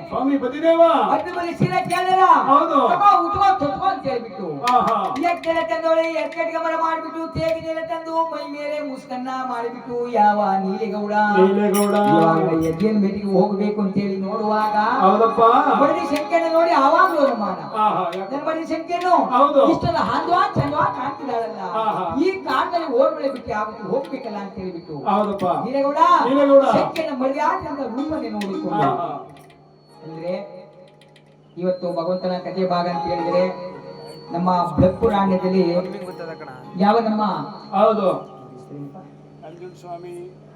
ಸ್ವಾಮಿ ಬದಿದೇವ ಅದು ಬರೀ ಸೀರೆ ಕೇಳಿಲ್ಲ. ಹೌದು ಉತ್ಕೋ ಅಂತ ಹೇಳ್ಬಿಟ್ಟು ಎಕ್ಕಡೆ ತಂದೋಳಿ ಎಕ್ಕಡೆ ಗಮನ ಮಾಡ್ಬಿಟ್ಟು ತೇಗಿನೆಲ್ಲ ತಂದು ಮೈ ಮೇಲೆ ಮುಸ್ಕನ್ನ ಮಾಡಿಬಿಟ್ಟು ಯಾವ ನೀಲಿಗೌಡ ಯಜ್ಞನ್ ಭೇಟಿಗೆ ಹೋಗ್ಬೇಕು ಅಂತ ಹೇಳಿ ನೋಡುವಾಗ ಬಡ್ಡಿ ಸಂಖ್ಯೆನ ನೋಡಿ ಆವಾಗ್ಲೂ ಅನುಮಾನ. ನನ್ನ ಬಡ್ಡಿ ಸಂಖ್ಯೆನು ಇಷ್ಟೊಂದು ಹಾಂದ್ವಾ ಚಂದ್ವಾ ಕಾಣ್ತಿದ್ದಾಳಲ್ಲ, ಈ ಕಾರಣದಲ್ಲಿ ಓಡ್ಬಳೆ ಬಿಟ್ಟು ಯಾವತ್ತು ಹೋಗ್ಬೇಕಲ್ಲ ಅಂತ ಹೇಳ್ಬಿಟ್ಟು ನೀಲೇಗೌಡ ಸಂಖ್ಯೆನ ಮರ್ಯಾದೆ ಅಂತ ರೂಪನೆ ನೋಡಿಕೊಂಡು ಅಂದ್ರೆ ಇವತ್ತು ಭಗವಂತನ ಕಥೆ ಭಾಗ ಅಂತ ಹೇಳಿದ್ರೆ ನಮ್ಮ ಬ್ಲಡ್ ಪುರಾಣದಲ್ಲಿ ಯಾವ ನಮ್ಮ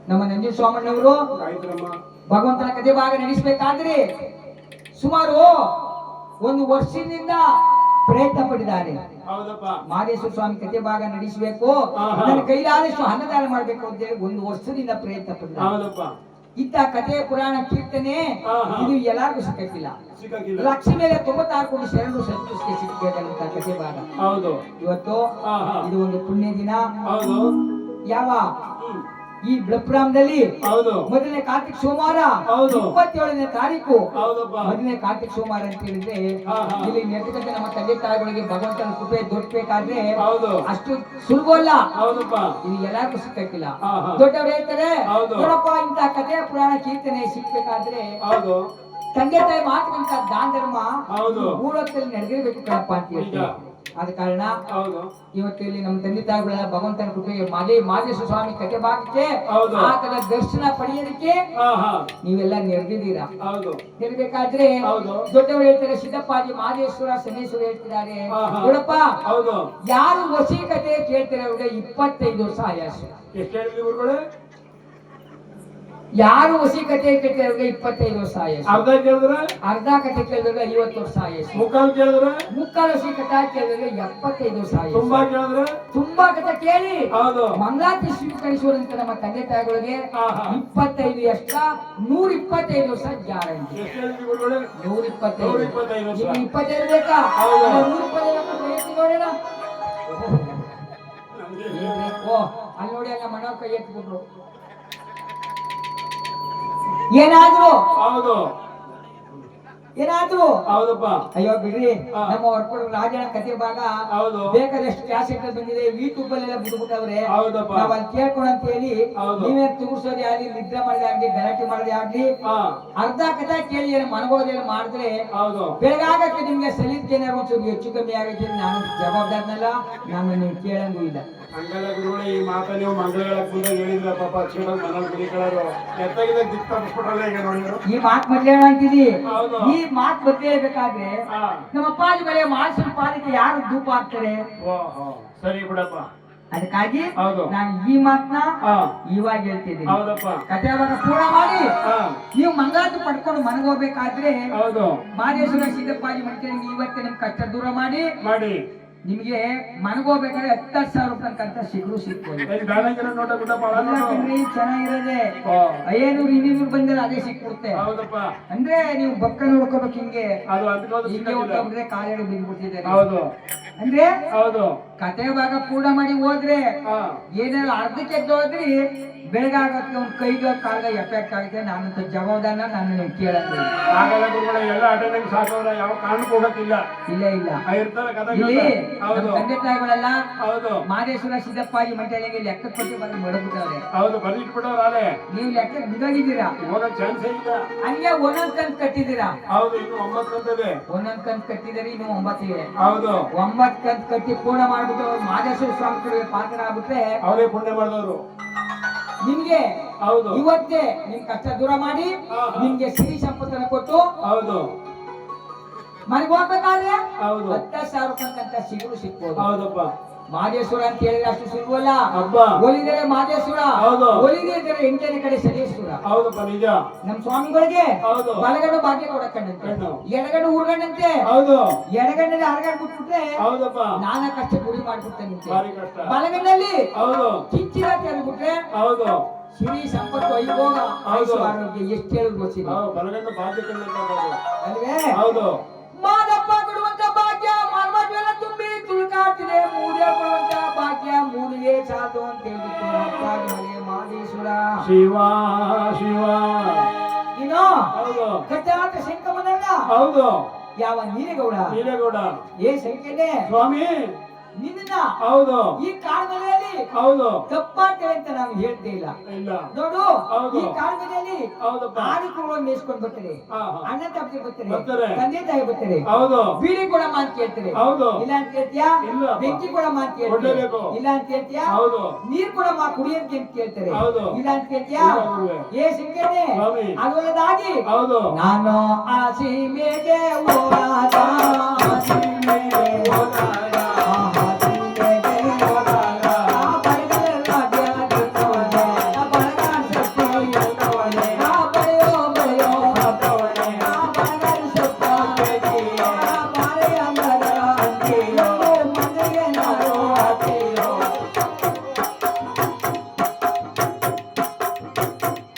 ನಮ್ಮ ನಂಜುಂಡ ಸ್ವಾಮಣ್ಣವರು ಭಗವಂತನ ಕಥೆ ಭಾಗ ನಡೆಸಬೇಕಾದ್ರೆ ಸುಮಾರು 1 ವರ್ಷದಿಂದ ಪ್ರಯತ್ನ ಪಟ್ಟಿದ್ದಾರೆ. ಮಾದೇಶ್ವರ ಸ್ವಾಮಿ ಕಥೆ ಭಾಗ ನಡೆಸಬೇಕು, ನನ್ನ ಕೈಲಾದಷ್ಟು ಅನ್ನದಾನ ಮಾಡ್ಬೇಕು ಅಂತ ಹೇಳಿ 1 ವರ್ಷದಿಂದ ಪ್ರಯತ್ನ ಪಟ್ಟಿದ್ದಾರೆ. ಇತ್ತ ಕಥೆ ಪುರಾಣ ಕೀರ್ತನೆ ಇದು ಎಲ್ಲಾರ್ಗು ಸಿಕ್ಕಿಲ್ಲ. ಲಕ್ಷ ಮೇಲೆ 96 ಕೋಟಿ ಶರಣರು ಸಂತೋಷಕ್ಕೆ ಸಿಕ್ಕಬೇಕಂತ ಕಥೆ ಭಾಗ. ಇವತ್ತು ಇದು ಒಂದು ಪುಣ್ಯ ದಿನ. ಯಾವ ಈ ಬ್ಲಪ್ರಾಮದಲ್ಲಿ ಮೊದಲನೇ ಕಾರ್ತಿಕ್ ಸೋಮವಾರ 27ನೇ ತಾರೀಕು ಮೊದಲನೇ ಕಾರ್ತಿಕ್ ಸೋಮವಾರ ಅಂತ ಹೇಳಿದ್ರೆ ಇಲ್ಲಿ ನೆಟ್ಟಗಂತ ನಮ್ಮ ತಂದೆ ತಾಯಿಗಳಿಗೆ ಭಗವಂತನ ಕೃಪೆ ದೊರಕಬೇಕಾದ್ರೆ ಅಷ್ಟು ಸುಲಭ ಅಲ್ಲ. ಇದು ಎಲ್ಲರಿಗೂ ಸಿಕ್ಕಿಲ್ಲ. ದೊಡ್ಡವರು ಹೇಳ್ತಾರೆ ನೋಡಪ್ಪ ಇಂತ ಕಥೆ ಪುರಾಣ ಕೀರ್ತನೆ ಸಿಕ್ಬೇಕಾದ್ರೆ ತಂದೆ ತಾಯಿ ಮಾತುವಂತ ದಾನ ಧರ್ಮ ಭೂಲೋಕದಲ್ಲಿ ನಡೆದಿರ್ಬೇಕು ಕಣಪ್ಪ ಅಂತ ಹೇಳ್ತಾರೆ. ಆದ ಕಾರಣ ಇವತ್ತು ಇಲ್ಲಿ ನಮ್ಮ ತಂದೆ ತಾಯಿಗಳೆಲ್ಲ ಭಗವಂತನ ಕೃಪೆಗೆ ಮಾದೇಶ್ವರ ಸ್ವಾಮಿ ಕಥೆ ಭಾಗಕ್ಕೆ ಆತನ ದರ್ಶನ ಪಡೆಯೋದಕ್ಕೆ ನೀವೆಲ್ಲ ನೆರೆದಿದ್ದೀರಾ. ನೆರಬೇಕಾದ್ರೆ ದೊಡ್ಡವರು ಹೇಳ್ತಾರೆ ಸಿದ್ದಪ್ಪಾಜಿ ಮಾದೇಶ್ವರ ಶನೇಶ್ವರ ಹೇಳ್ತಿದ್ದಾರೆ ನೋಡಪ್ಪ ಯಾರು ವಶೀಕತೆ ಕೇಳ್ತಾರೆ ಅವ್ರಿಗೆ 25 ವರ್ಷ ಆಯಾಸು. ಯಾರು ವಸಿ ಕಥೆ ಕೇಳಿದ್ರೆ 25 ವರ್ಷ ಆಯಸ್ಸು. ಅರ್ಧ ಕಥೆ ಕೇಳಿದ್ರೆ 50 ವರ್ಷ ಆಯಸ್ಸು. ಮುಕ್ಕಾಲು ವಸಿ ಕಥೆ ಕೇಳಿದ್ರೆ 75 ವರ್ಷ ಆಯಸ್ಸು. ತುಂಬಾ ಕಥೆ ಕೇಳಿ ಮಂಗಳಾರತಿ ಸ್ವೀಕರಿಸುವ ನಮ್ಮ ತಂದೆ ತಾಯಿಗಳಿಗೆ 25 ಎಷ್ಟ 125 ವರ್ಷ ಗ್ಯಾರಂಟಿ. 125 ಬೇಕಾ 125 ನೋಡೋಣ. ಅಲ್ಲಿ ನೋಡಿ ಅಲ್ಲ ಮನೋ ಕೈ ಎತ್ಬಿಟ್ರು. ಏನಾದ್ರು ಅಯ್ಯೋ ಬಿಡ್ರಿ, ನಮ್ಮ ಹೊರಕೊಡ ರಾಜನ ಕಥೆ ಭಾಗ ಬೇಕಾದಷ್ಟು ಕ್ಯಾಸೆಟ್ ಬಂದಿದೆ, ಯೂಟ್ಯೂಬ್ ಅಲ್ಲೆಲ್ಲ ಬಿಟ್ಬಿಟ್ಟವ್ರೆ. ನಾವ್ ಅಲ್ಲಿ ಕೇಳ್ಕೊಳ ಅಂತ ಹೇಳಿ ನೀವೇ ತೂರ್ಸೋದೇ ಆಗ್ಲಿ, ನಿದ್ರೆ ಮಾಡದೆ ಆಗ್ಲಿ, ಗಲಾಟೆ ಮಾಡದೆ ಆಗ್ಲಿ, ಅರ್ಧ ಕಥೆ ಕೇಳಿ ಮನಗೋದೆಲ್ಲ ಮಾಡಿದ್ರೆ ಬೆಳಗಾಗಕ್ಕೆ ನಿಮ್ಗೆ ಸಲಿತ್ ಏನಾರು ಒಂಚೂರು ಹೆಚ್ಚು ಕಮ್ಮಿ ಆಗೈತೆ. ನಾನು ಜವಾಬ್ದಾರನಲ್ಲ, ನಾನು ನೀವು ಕೇಳಂಗೂ ಇಲ್ಲ. ಹಂಗಲ್ಲ ಗುರುಗಳೇ, ಈ ಮಾತ ನೀವು ಮಂಗಳಗಳ ಮುಂದೆ ಹೇಳಿದ್ರ ಪಾಪ ಈ ಮಾತು ಮೊದ್ಲೇ ಅಂತಿದಿ. ಈ ಮಾತು ಬದಲೇಬೇಕಾದ್ರೆ ನಮ್ಮ ಅಪ್ಪಾಜಿ ಮನೆ ಮಾಸನ ಪಾಲಿಗೆ ಯಾರು ಧೂಪ ಹಾಕ್ತಾರೆ? ಸರಿ ಬಿಡಪ್ಪ. ಅದಕ್ಕಾಗಿ ನಾನು ಈ ಮಾತನ್ನ ಇವಾಗ ಹೇಳ್ತಿದ್ದೀನಿ. ಕಥೆ ಪೂರ್ಣ ಮಾಡಿ ನೀವು ಮಂಗಳಾರತಿ ಪಡ್ಕೊಂಡು ಮನಗೋಗ್ಬೇಕಾದ್ರೆ ಮಾದೇಶ್ವರ ಸಿದ್ದಪ್ಪಾಜಿ ಮಂತ್ರಿ ಇವತ್ತೇ ನಿಮ್ ಕಷ್ಟ ದೂರ ಮಾಡಿ ನಿಮ್ಗೆ ಮನಗೋಗ್ಬೇಕಾದ್ರೆ 10,000 ರೂಪಾಯಿ ಕಂತ ಸಿಗ್ಬೋದು. ಚೆನ್ನಾಗಿರೋದೆ 500-200 ಬಂದ್ರೆ ಅದೇ ಸಿಕ್ಬಿಡುತ್ತೆ. ಅಂದ್ರೆ ನೀವು ಬಕ್ಕ ನೋಡ್ಕೋಬೇಕು. ಹಿಂಗೆ ಹೋಗ್ಬಿಟ್ರೆ ಕಾಲೇಡು ಬಿದ್ದ್ಬಿಟ್ಟಿದ್ದಾರೆ. ಅಂದ್ರೆ ಕತೆ ಭಾಗ ಪೂರ್ಣ ಮಾಡಿ ಹೋದ್ರೆ ಏನಾದ್ರು ಅರ್ಧಕ್ಕೆ ಹೋದ್ರಿ ಬೆಳಗಾಗಕ್ಕೆ ಒಂದ್ ಕೈಗೆ ಕಾಲ ಎಫೆಕ್ಟ್ ಆಗುತ್ತೆ. ನಾನಂತ ಜವಾಬ್ದಾರ, ನಾನು ನೀವು ಕೇಳಂಗ ಎಲ್ಲ ಅಟೆಂಡೆನ್ಸ್ ಸಾಕೋರ ಯಾವ ಕಾರಣಕ್ಕೂ ಹೋಗಕ್ಕಿಲ್ಲ. ಇಲ್ಲ ಇಲ್ಲಿ ತಂದೆ ತಾಯಿಗಳೆಲ್ಲ ಮಾದೇಶ್ವರ ಸಿದ್ದಪ್ಪಾಜಿ ಮಂಟಲಿಗೆ ಲೆಕ್ಕ ಕೊಟ್ಟು ಬಂದು ಮಡಗ್ಬಿಟ್ಟವ್ರೆ. ನೀವು ಲೆಕ್ಕ ಬಿದ್ದೋಗಿದ್ದೀರಾ. ಹಂಗೆ ಒಂದೊಂದ್ ಕಂತ್ ಕಟ್ಟಿದ್ದೀರಾ. ಒಂದೊಂದ್ ಕಂತ್ ಕಟ್ಟಿದರೆ ಇನ್ನು 9 ಇದೆ. 9 ಕಂತ್ ಕಟ್ಟಿ ಪೂರ್ಣ ಮಾಡ್ಬಿಟ್ಟು ಮಾದೇಶ್ವರ ಸ್ವಾಮಿ ಪಾತ್ರ ಆಗ್ಬಿಟ್ರೆ ಅವರೇ ಪುಣ್ಯ ಮಾಡಿದವರು. ನಿಮ್ಗೆ ಇವತ್ತೇ ನಿಮ್ ಕಷ್ಟ ದೂರ ಮಾಡಿ ನಿಮ್ಗೆ ಸಿರಿ ಸಂಪತ್ತನ್ನು ಕೊಟ್ಟು ಮನೆಗೆ ಹೋಗ್ಬೇಕಾದ್ರೆ 10,000 ರೂಪಾಯಿ ಅಂತ ಸಿಗ್ಬೋದು. ಮಾದೇಶ್ವರ ಅಂತ ಹೇಳಿದ್ರೆ ಅಷ್ಟು ಸುಲಭವಲ್ಲ. ಹಬ್ಬ ಒಲಿದರೆ ಮಾದೇಶ್ವರ, ಹೌದು. ಒಲಿದೆ ಇದ್ರೆ ಎಂಟನೇ ಕಡೆ ಶನೇಶ್ವರ. ಹೌದಪ್ಪ ನಿಜ. ನಮ್ ಸ್ವಾಮಿಗಳಿಗೆ ಹೌದು. ಬಲಗಣ್ಣು ಭಾಗ್ಯ ಕೊಡಕ್ಕಂಡಂತೆ, ಕಣ್ಣು. ಎಡಗಣ್ಣು ಊರ್ಗಣ್ಣಂತೆ. ಹೌದು ಎಡಗಣ್ಣಲ್ಲಿ ಅರಗಣ್ಣು ಬಿಟ್ಬಿಟ್ರೆ ಹೌದಪ್ಪ ನಾನಾ ಕಷ್ಟ ಗುರಿ ಮಾಡ್ಬಿಡ್ತಾನಂತೆ. ಭಾರಿ ಕಷ್ಟ. ಬಲಗಣ್ಣಲ್ಲಿ ಹೌದು ಕಿಚ್ಚಿರ ತೆರೆದ್ಬಿಟ್ರೆ ಹೌದು ಸಿರಿ ಸಂಪತ್ತು ಐಭೋಗ ಹೌದು. ಆರೋಗ್ಯ ಎಷ್ಟು ಹೇಳಿದ್ರು ಗೊತ್ತಿಲ್ಲ ಬಲಗಣ್ಣ ಬಾಧ್ಯತೆ ಅಲ್ವೇ. ಹೌದು ಮಾದಪ್ಪ ಕೊಡುವಂತ ಭಾಗ್ಯ ಮರ್ಮಜ್ವಲ ತುಂಬಿ ತುಳುಕಾಡ್ತಿದೆ. ಮೂರೇ ಕೊಡುವಂತ ಭಾಗ್ಯ ಮೂರಿಗೆ ಸಾಧು ಅಂತ ಹೇಳ್ಬಿಟ್ಟು ಅಪ್ಪಾಜಿಮಲೆ ಮಾದೇಶ್ವರ ಶಿವ ಶಿವ. ಇನ್ನು ಹೌದು ಕಟ್ಟಾಟ ಶಂಕಮನಲ್ಲ. ಹೌದು ಯಾವ ನೀಲೇಗೌಡ ನೀಲೇಗೌಡ ಏ ಶಂಕರನೇ ಸ್ವಾಮಿ. ನಿನ್ನ ಹೌದು ಈ ಕಾಡ್ಮನೆಯಲ್ಲಿ ಹೌದು ತಪ್ಪಾಗ್ತೇವೆ ಅಂತ ನಾನು ಹೇಳ್ತೇ ಇಲ್ಲ. ಇಲ್ಲ ನೋಡು ಹೌದು. ಈ ಕಾಡ್ಮನೆಯಲ್ಲಿ ಹೌದಪ್ಪ. ಆಡು ಕೂಡ ಮೇಯಿಸ್ಕೊಂಡು ಬರ್ತಾರೆ, ಹಾ, ಹಾ. ಅಣ್ಣ ತಪ್ಪಿ ಬರ್ತಾರೆ, ಬರ್ತಾರೆ. ತಂದೆ ತಾಯಿ ಬರ್ತಾರೆ, ಹೌದು ಬೀಡಿ ಕೊಡಮ್ಮ ಅಂತ ಕೇಳ್ತಾರೆ. ಹೌದು ಇಲ್ಲ ಅಂತ ಕೇಳ್ತೀಯಾ? ಇಲ್ಲ. ಬೆಂಕಿ ಕೊಡಮ್ಮ ಅಂತ ಕೇಳ್ತಾರೆ. ಕೊಡ್ಲೇಬೇಕು. ಇಲ್ಲ ಅಂತ ಕೇಳ್ತೀಯಾ? ಹೌದು ನೀರ್ ಕೊಡಮ್ಮ ಕುಡಿಯಕ್ಕೆ ಅಂತ ಕೇಳ್ತಾರೆ. ಹೌದು. ಇಲ್ಲ ಅಂತ ಕೇಳ್ತೀಯಾ? ಇಲ್ಲ ಗುರುವೆ. ಏ ಶಂಕರನೇ ಸ್ವಾಮಿ. ಅದಲ್ಲದಾಗಿ ಹೌದು ನಾನು ಆ ಸೀಮೆಗೆ ಹೋರಾಟ, ಆ ಸೀಮೆಗೆ ಹೋರಾಟ, ಆ ಸೀಮೆಗೆ ಹೋರಾಟ, ಆ ಬಡಗರ ರಾಜ್ಯ ಗೆದ್ದವನೇ, ಆ ಬಡಗರ ಶಕ್ತಿ ಗೆದ್ದವನೇ, ಆ ಬಳೆಯೋ ಬಳೆಯೋ ಗೆದ್ದವನೇ, ಆ ಬಡಗರ ಶಕ್ತಿ ಗೆದ್ದಿಯೋ, ಆ ಬಾಳೆಯ ಮರದ ಅಂಟಿಯೋ, ಮನೆಗೆ ನಾನು ಹಾಕಿಯೋ.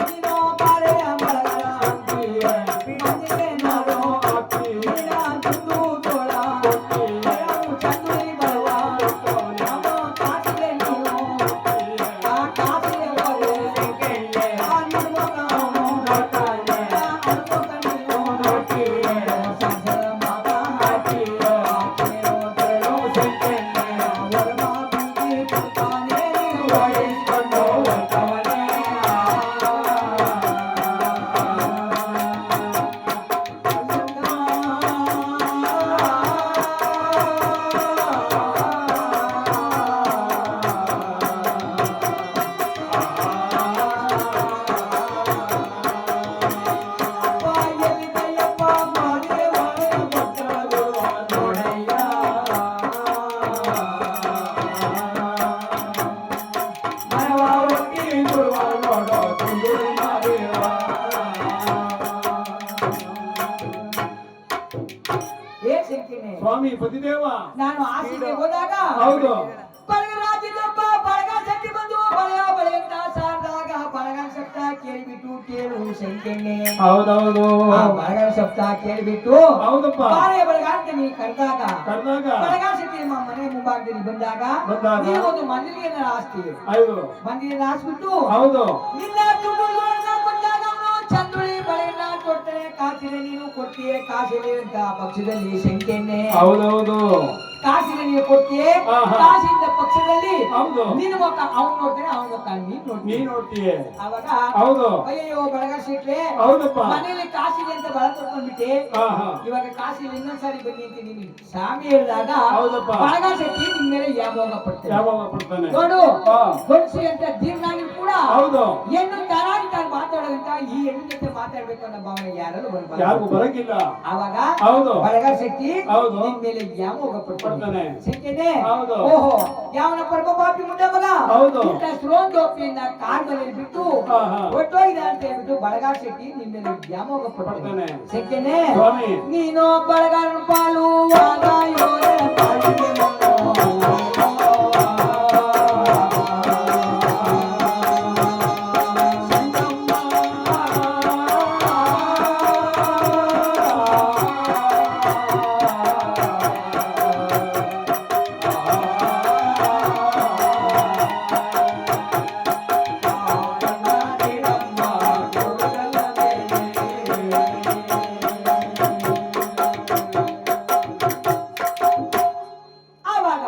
ನೀನೋ ಬಾಳೆಯ ಮರದ ಅಂಟಿಯೋ, ಮನೆಗೆ ನಾನು ಹಾಕಿಯೋ. ನೀನ ಚಂದು ತೋಳ ನಾವು ಚಂದ್ರಿ ಬರುವ ನಮ್ಮ ಕಾಸಿಗೆ ನೀನು, ಆ ಕಾಸಿಗೆ ಬರುವೆ, ಆ ನಿರ್ಮೋಗ ಅವನು ನೋಡ್ತಾನೆ, ಆ ಅನುಮೋಗ ನೀನು ನೋಡ್ತೀಯ. ಸಂಸದ ಮಾತ ಹಾಕಿಯೋ, ಕೇಳೋ ಕೇಳೋ ಶಂಕರನೇ, ವರಮ ಬುದ್ಧಿ ಕೊಡ್ತಾನೆ, ನೀನು ವಹಿಸ್ಕೊಂಡು ಹೋಗ್ತವನೇ. ಏ ಶಂಕರನೇ, ಸ್ವಾಮಿ ಪತಿದೇವ. ನಾನು ಆಸೆಗೆ ಹೋದಾಗ ಹೌದು ಬಳಗ ರಾಜ್ಯದೊಬ್ಬ ಬಳಗ ಶಕ್ತಿ ಬಂದು ಬಳೆಯ ಬಳೆ ಅಂತ ಸಾರಿದಾಗ ಬಳಗ ಶಬ್ದ ಕೇಳಿಬಿಟ್ಟು ಕೇಳು ಶಂಕರನೇ. ಹೌದೌದು ಆ ಬಳಗ ಶಬ್ದ ಕೇಳಿಬಿಟ್ಟು ಹೌದಪ್ಪ. ಬಾಳೆ ಬಳಗ ಅಂತ ನೀ ಕರೆದಾಗ ಕರ್ನಾಗ ಬಳಗ ಶಕ್ತಿ ನಿಮ್ಮ ಮನೆ ಮುಂಭಾಗದಲ್ಲಿ ಬಂದಾಗ ನೀವು ಒಂದು ಮಂದಿರ ಆಸ್ತಿ ಹೌದು ಮಂದಿರ ಆಸ್ಬಿಟ್ಟು ಹೌದು ನಿನ್ನ ತುಳುಗಳನ್ನ ಬಂದಾಗ ಅವನು ಚಂದುಳಿ ಬಳೆಯನ್ನ ಕೊಡ್ತಾನೆ, ಕಾಸಿನ ನೀನು ಕೊಡ್ತೀಯ, ಕಾಸಿನ ಅಂತ ಪಕ್ಷದಲ್ಲಿ ಶಂಕೆನ್ನೆ. ಹೌದೌದು ಕಾಸಿನ ನೀನು ಕೊಡ್ತೀಯ, ಆಹಾ. ಕಾಸಿನ ಪಕ್ಷದಲ್ಲಿ ಹೌದು ನಿನ್ನ ಮುಖ ಅವ್ನು ನೋಡ್ತಾನೆ, ಅವನ ಮುಖ ನೀನ್ ನೋಡ್ತೀನಿ. ನೀ ನೋಡ್ತೀಯ. ಅವಾಗ ಹೌದು ಅಯ್ಯೋ ಬಳಗ ಸಿಟ್ರೆ ಹೌದಪ್ಪ. ಮನೇಲಿ ಕಾಸಿದೆ ಅಂತ ಬಳ ಕೊಟ್ಕೊಂಡ್ಬಿಟ್ಟೆ, ಹಾ ಹಾ ಇವಾಗ ಕಾಸಿಲ್ಲ ಇನ್ನೊಂದ್ಸಾರಿ ಬನ್ನಿ ಅಂತ ನೀನು ಸ್ವಾಮಿ ಹೇಳಿದಾಗ ಹೌದಪ್ಪ. ಬಳಗ ಶಕ್ತಿ ನಿನ್ ಮೇಲೆ ಯಾವಾಗ ಪಡ್ತೇನೆ. ಯಾವಾಗ ಪಡ್ತಾನೆ. ನೋಡು ಹಾ. ಗಂಡಸಿ ಅಂತ ದೀರ್ಘಾಗಿ ಕೂಡ ಹೌದು ಹೆಣ್ಣು ತಾನಾಗಿ ತಾನು ಮಾತಾಡೋದಂತ ಈ ಹೆಣ್ಣು ಜೊತೆ ಮಾತಾಡ್ಬೇಕು ಅನ್ನೋ ಭಾವನೆ ಯಾರಲ್ಲೂ ಯಾರಿಗೂ ಬರ್ಬಾರ್ದು. ಬರಂಗಿಲ್ಲ. ಅವಾಗ ಹೌದು ಬಳಗ ಶಕ್ತಿ ಹೌದು. ನಿನ್ ಮೇಲೆ ಯಾವಾಗ ಪಡ್ತಾನೆ. ಶಕ್ತಿನೇ. ಹೌದು. ಓಹೋ ಯಾವನ ಪರಮ ಪಾಪಿ ಮುಂದೆ ಮಗ ಹೌದು. ಇಂಥ ಸ್ರೋಂದೋಪಿಯನ್ನ ಕಾಡ್ನಲ್ಲಿ ಬಿಟ್ಟು ಹಾ, ಹಾ. ಹೊಟ್ಟೋಗಿದೆ ಅಂತ ಹೇಳ್ಬಿಟ್ಟು ಬಳಗ ಶಕ್ತಿ ನಿನ್ ಮೇಲೆ ಯಾವಾಗ ಪಡ್ತಾನೆ. ಪಡ್ತಾನೆ. ಶಕ್ತಿನೇ. ಸ್ವಾಮಿ ನೀನು ಬಳಗ ಪಾಲು ಪಾಲಿಗೆ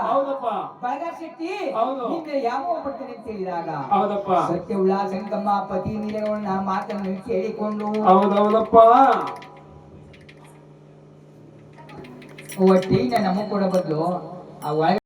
ಹೌದಪ್ಪ. ಬಳಗ ಶಕ್ತಿ ಹೌದು. ನಿನ್ನೆ ಯಾವಾಗ ಪಡ್ತೇನೆ ಅಂತ ಹೇಳಿದಾಗ ಹೌದಪ್ಪ. ಸತ್ಯವುಳ್ಳ ಸಂಗಮ್ಮ ಪತಿ ನೀಲಗಳನ್ನ ಮಾತನ್ನು ಕೇಳಿಕೊಂಡು ಹೌದೌದಪ್ಪ. ಒಟ್ಟಿ ನಮ್ಮ ಕೂಡ ಬದಲು ಆ ಒಳಗೆ